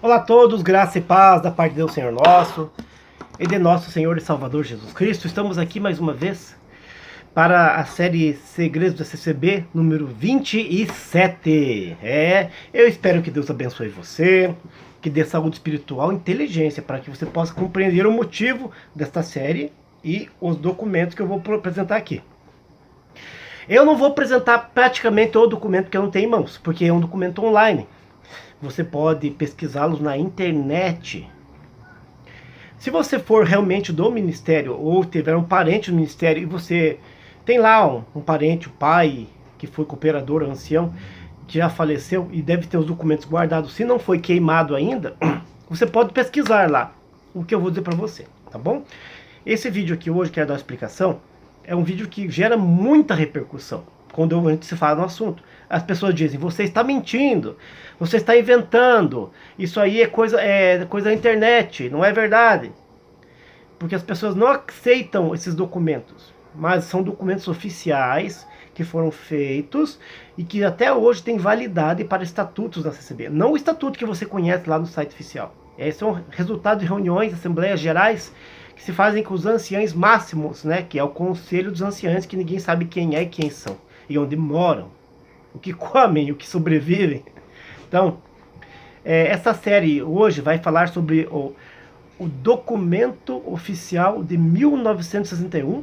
Olá a todos, graça e paz da parte de Deus Senhor nosso e de nosso Senhor e Salvador Jesus Cristo. Estamos aqui mais uma vez para a série Segredos da CCB número 27. Eu espero que Deus abençoe você, que dê saúde espiritual e inteligência para que você possa compreender o motivo desta série e os documentos que eu vou apresentar aqui. Eu não vou apresentar praticamente o documento que eu não tenho em mãos, porque é um documento online. Você pode pesquisá-los na internet. Se você for realmente do ministério ou tiver um parente no ministério e você tem lá um parente, um pai que foi cooperador, ancião, que já faleceu e deve ter os documentos guardados, se não foi queimado ainda, você pode pesquisar lá o que eu vou dizer para você, tá bom? Esse vídeo aqui hoje, quero dar uma explicação, é um vídeo que gera muita repercussão quando a gente se fala no assunto. As pessoas dizem, você está mentindo, você está inventando, isso aí é coisa da internet, não é verdade. Porque as pessoas não aceitam esses documentos, mas são documentos oficiais que foram feitos e que até hoje têm validade para estatutos da CCB. Não o estatuto que você conhece lá no site oficial. Esse é um resultado de reuniões, assembleias gerais, que se fazem com os anciães máximos, né? Que é o conselho dos anciães, que ninguém sabe quem é e quem são. E onde moram, o que comem, o que sobrevivem. Então, essa série hoje vai falar sobre o documento oficial de 1961,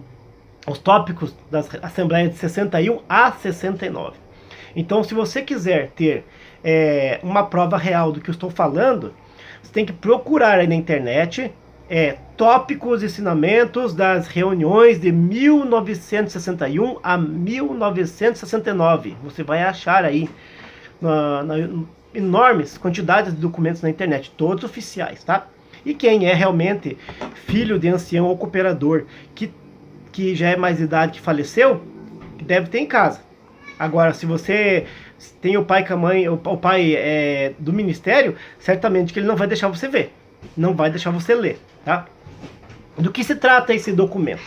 os tópicos das assembleias de 61 a 69. Então, se você quiser ter uma prova real do que eu estou falando, você tem que procurar aí na internet tópicos e ensinamentos das reuniões de 1961 a 1969. Você vai achar aí enormes quantidades de documentos na internet, todos oficiais, tá? E quem é realmente filho de ancião ou cooperador, que já é mais idade, que faleceu, deve ter em casa. Agora, se você tem o pai com a mãe, o pai do ministério, certamente que ele não vai deixar você ver, não vai deixar você ler, tá? Do que se trata esse documento?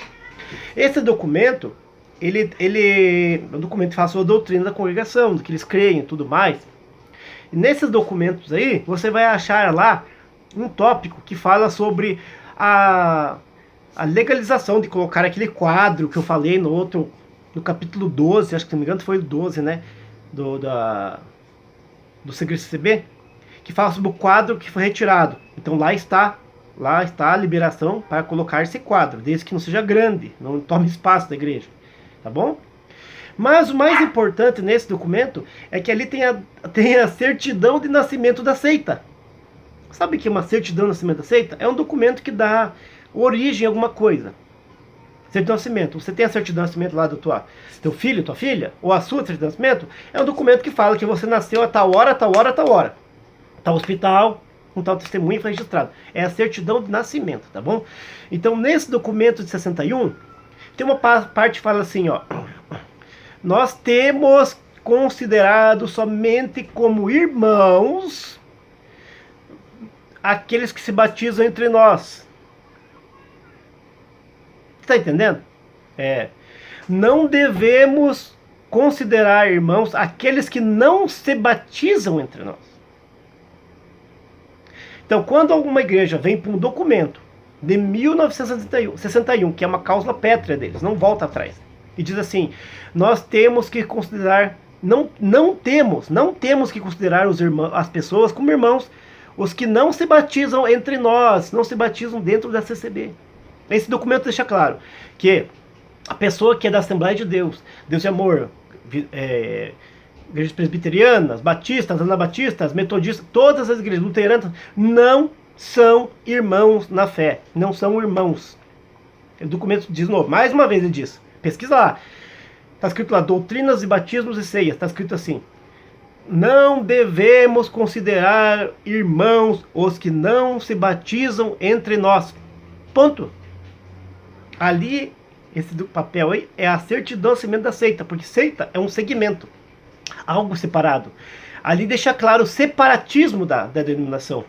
Esse documento, ele é um documento que fala sobre a doutrina da congregação, do que eles creem e tudo mais. E nesses documentos aí, você vai achar lá um tópico que fala sobre a legalização de colocar aquele quadro que eu falei no capítulo 12, acho que se não me engano foi o 12, né? Do Segredo CCB, que fala sobre o quadro que foi retirado. Então lá está a liberação para colocar esse quadro, desde que não seja grande, não tome espaço da igreja, tá bom? Mas o mais importante nesse documento é que ali tem a certidão de nascimento da seita. Sabe o que é uma certidão de nascimento da seita? É um documento que dá origem a alguma coisa. Certidão de nascimento. Você tem a certidão de nascimento lá do teu filho, tua filha, ou a sua certidão de nascimento, é um documento que fala que você nasceu a tal hora, tal hora, tal hora. Tal hospital, com tal testemunho foi registrado. É a certidão de nascimento, tá bom? Então, nesse documento de 61, tem uma parte que fala assim, ó. Nós temos considerado somente como irmãos aqueles que se batizam entre nós. Está entendendo? Não devemos considerar irmãos aqueles que não se batizam entre nós. Então, quando alguma igreja vem para um documento de 1961, que é uma cláusula pétrea deles, não volta atrás, e diz assim, nós temos que considerar, não temos que considerar as pessoas como irmãos, os que não se batizam entre nós, não se batizam dentro da CCB. Esse documento deixa claro que a pessoa que é da Assembleia de Deus, Deus de Amor, igrejas presbiterianas, batistas, anabatistas, metodistas, todas as igrejas luteranas, não são irmãos na fé, não são irmãos. O documento diz novo, mais uma vez ele diz, pesquisa lá, está escrito lá, doutrinas e batismos e ceias, está escrito assim, não devemos considerar irmãos os que não se batizam entre nós. Ponto. Ali, esse do papel aí, é a certidão de nascimento da seita, porque seita é um segmento, algo separado. Ali deixa claro o separatismo da denominação.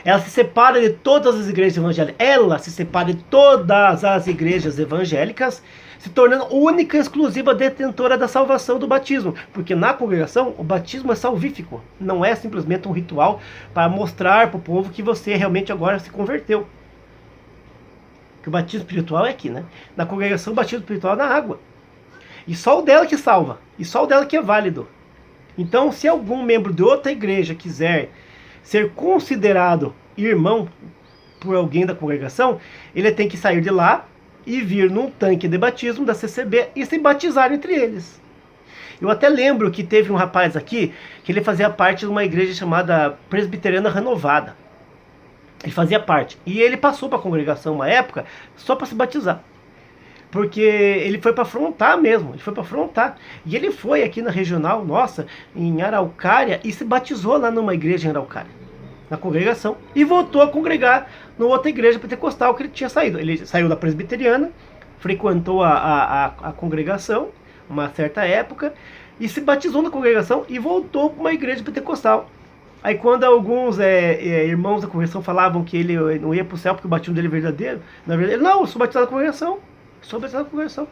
Ela se separa de todas as igrejas evangélicas. Ela se separa de todas as igrejas evangélicas se tornando única e exclusiva detentora da salvação do batismo, porque na congregação o batismo é salvífico, não é simplesmente um ritual para mostrar para o povo que você realmente agora se converteu. Que o batismo espiritual é aqui, né? Na congregação o batismo espiritual é na água, e só o dela que salva, e só o dela que é válido. Então, se algum membro de outra igreja quiser ser considerado irmão por alguém da congregação, ele tem que sair de lá e vir num tanque de batismo da CCB e se batizar entre eles. Eu até lembro que teve um rapaz aqui que ele fazia parte de uma igreja chamada Presbiteriana Renovada. Ele fazia parte. E ele passou para a congregação uma época só para se batizar. Porque ele foi para afrontar mesmo, ele foi para afrontar. E ele foi aqui na regional nossa, em Araucária, e se batizou lá numa igreja em Araucária, na congregação, e voltou a congregar numa outra igreja pentecostal que ele tinha saído. Ele saiu da presbiteriana, frequentou a congregação uma certa época, e se batizou na congregação e voltou para uma igreja pentecostal. Aí quando alguns irmãos da congregação falavam que ele não ia para o céu porque o batismo dele é verdadeiro, na verdade, ele, não, eu sou batizado na congregação. Só batizado na congregação.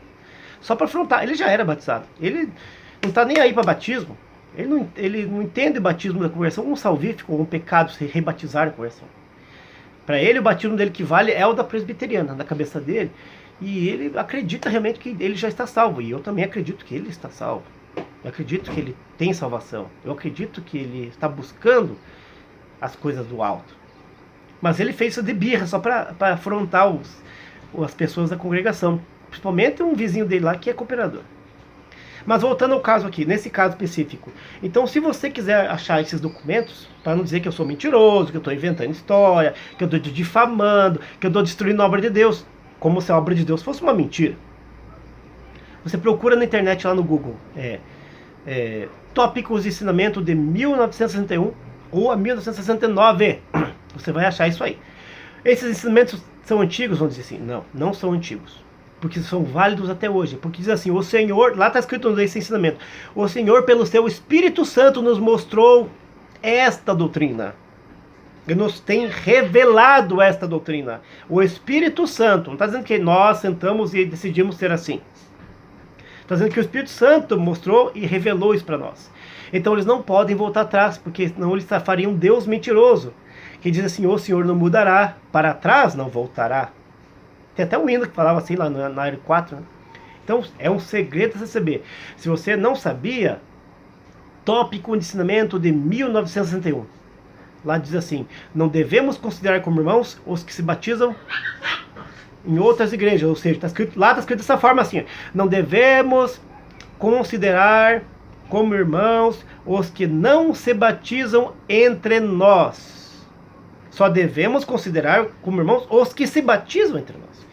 Só para afrontar. Ele já era batizado. Ele não está nem aí para batismo. Ele não entende o batismo da congregação como um salvífico ou um pecado se rebatizar na congregação. Para ele, o batismo dele que vale é o da presbiteriana, na cabeça dele. E ele acredita realmente que ele já está salvo. E eu também acredito que ele está salvo. Eu acredito que ele tem salvação. Eu acredito que ele está buscando as coisas do alto. Mas ele fez isso de birra, só para afrontar as pessoas da congregação, principalmente um vizinho dele lá que é cooperador. Mas voltando ao caso aqui, nesse caso específico, então se você quiser achar esses documentos, para não dizer que eu sou mentiroso, que eu estou inventando história, que eu estou difamando, que eu estou destruindo a obra de Deus, como se a obra de Deus fosse uma mentira, você procura na internet lá no Google tópicos de ensinamento de 1961 ou a 1969, você vai achar isso aí. Esses ensinamentos são antigos, vamos dizer assim? Não, não são antigos. Porque são válidos até hoje. Porque diz assim, o Senhor, lá está escrito nesse ensinamento, o Senhor pelo seu Espírito Santo nos mostrou esta doutrina. Ele nos tem revelado esta doutrina. O Espírito Santo, não está dizendo que nós sentamos e decidimos ser assim. Está dizendo que o Espírito Santo mostrou e revelou isso para nós. Então eles não podem voltar atrás, porque senão eles fariam um Deus mentiroso. Que diz assim, o Senhor não mudará, para trás não voltará. Tem até um hino que falava assim lá na área 4, né? Então é um segredo da CCB. Se você não sabia, tópico de ensinamento de 1961. Lá diz assim, não devemos considerar como irmãos os que se batizam em outras igrejas. Ou seja, lá está escrito dessa forma assim, não devemos considerar como irmãos os que não se batizam entre nós. Só devemos considerar como irmãos os que se batizam entre nós.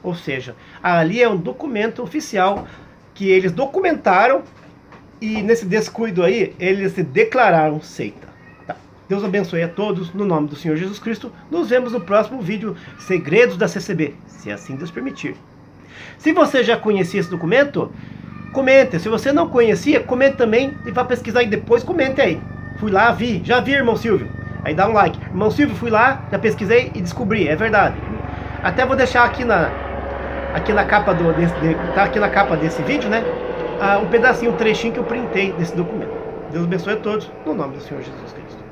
Ou seja, ali é um documento oficial que eles documentaram e nesse descuido aí, eles se declararam seita. Tá. Deus abençoe a todos, no nome do Senhor Jesus Cristo. Nos vemos no próximo vídeo, Segredos da CCB, se assim Deus permitir. Se você já conhecia esse documento, comente. Se você não conhecia, comente também e vá pesquisar e depois comente aí. Fui lá, já vi, irmão Silvio. Aí dá um like. Irmão Silvio, fui lá, já pesquisei e descobri, é verdade. Até vou deixar aqui na capa tá aqui na capa desse vídeo, né? Um pedacinho, um trechinho que eu printei desse documento. Deus abençoe a todos, no nome do Senhor Jesus Cristo.